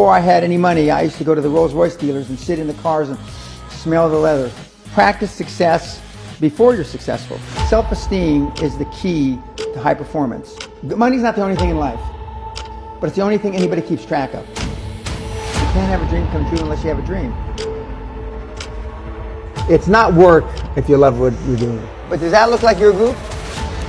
Before I had any money, I used to go to the Rolls-Royce dealers and sit in the cars and smell the leather. Practice success before you're successful. Self-esteem is the key to high performance. Money's not the only thing in life, but it's the only thing anybody keeps track of. You can't have a dream come true unless you have a dream. It's not work if you love what you're doing. But does that look like your group?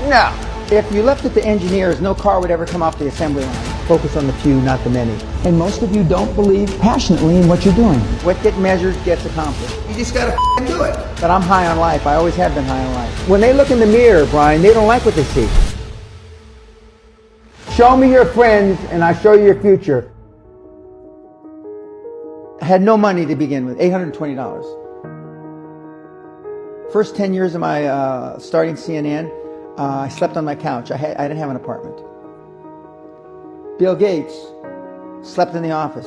No. If you left it to engineers, no car would ever come off the assembly line. Focus on the few, not the many. And most of you don't believe passionately in what you're doing. What gets measured gets accomplished. You just gotta do it. But I'm high on life. I always have been high on life. When they look in the mirror, Brian, they don't like what they see. Show me your friends and I show you your future. I had no money to begin with, $820. First 10 years of my starting CNN, I slept on my couch. I didn't have an apartment. Bill Gates slept in the office.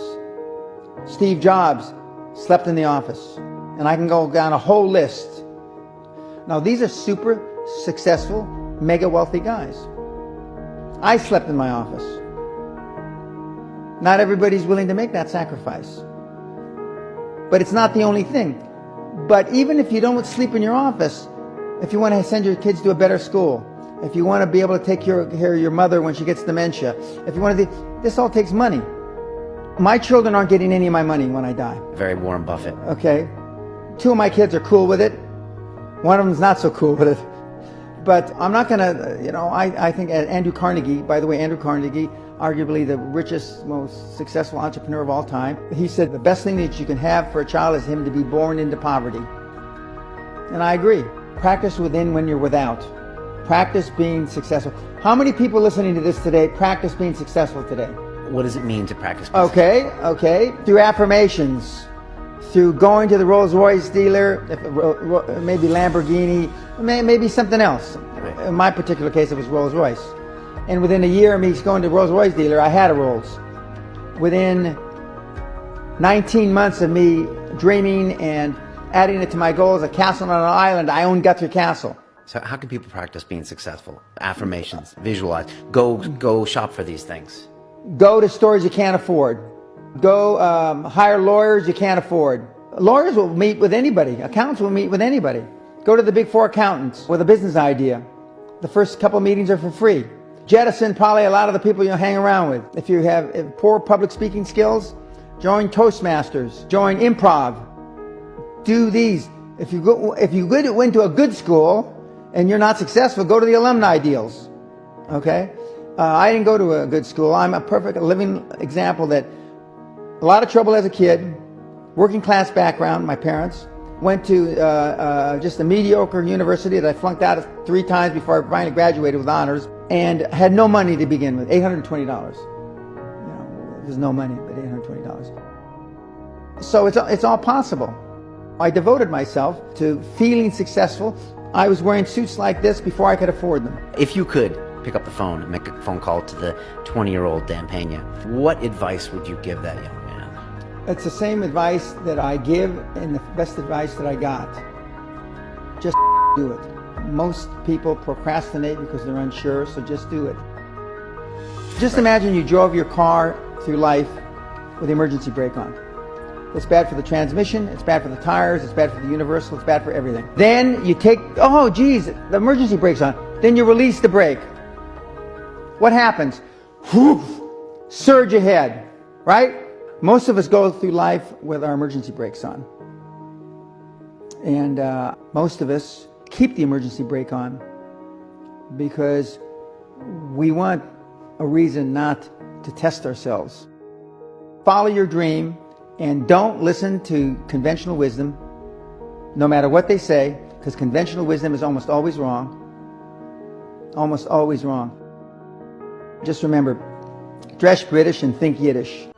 Steve Jobs slept in the office. And I can go down a whole list. Now these are super successful, mega wealthy guys. I slept in my office. Not everybody's willing to make that sacrifice. But it's not the only thing. But even if you don't sleep in your office, if you want to send your kids to a better school, if you want to be able to take care of your mother when she gets dementia, if you want to this all takes money. My children aren't getting any of my money when I die. Very Warren Buffett. Okay. 2 of my kids are cool with it. One of them's not so cool with it. But I'm not going to, I think Andrew Carnegie, by the way, Andrew Carnegie, arguably the richest, most successful entrepreneur of all time, he said the best thing that you can have for a child is him to be born into poverty. And I agree. Practice within when you're without. Practice being successful. How many people listening to this today practice being successful today? What does it mean to practice? Okay. Through affirmations, through going to the Rolls-Royce dealer, maybe Lamborghini, maybe something else. Right. In my particular case, it was Rolls-Royce. And within a year of me going to the Rolls-Royce dealer, I had a Rolls. Within 19 months of me dreaming and adding it to my goals, a castle on an island, I own Guthrie Castle. So how can people practice being successful? Affirmations, visualize, go shop for these things. Go to stores you can't afford. Go hire lawyers you can't afford. Lawyers will meet with anybody. Accountants will meet with anybody. Go to the big 4 accountants with a business idea. The first couple meetings are for free. Jettison probably a lot of the people you hang around with. If you have poor public speaking skills, join Toastmasters, join improv. Do these. If you went to a good school and you're not successful, go to the alumni deals. Okay? I didn't go to a good school. I'm a perfect living example that a lot of trouble as a kid, working class background, my parents, went to just a mediocre university that I flunked out of 3 times before I finally graduated with honors, and had no money to begin with, $820. There's no money, but $820. So it's all possible. I devoted myself to feeling successful. I was wearing suits like this before I could afford them. If you could pick up the phone and make a phone call to the 20-year-old Dan Pena, what advice would you give that young man? It's the same advice that I give and the best advice that I got. Just do it. Most people procrastinate because they're unsure, so just do it. Just imagine you drove your car through life with the emergency brake on. It's bad for the transmission, it's bad for the tires, it's bad for the universal, it's bad for everything. Then you take, oh geez, the emergency brake's on. Then you release the brake. What happens? Whew, surge ahead, right? Most of us go through life with our emergency brakes on. And most of us keep the emergency brake on because we want a reason not to test ourselves. Follow your dream and don't listen to conventional wisdom, no matter what they say, because conventional wisdom is almost always wrong. Almost always wrong. Just remember, dress British and think Yiddish.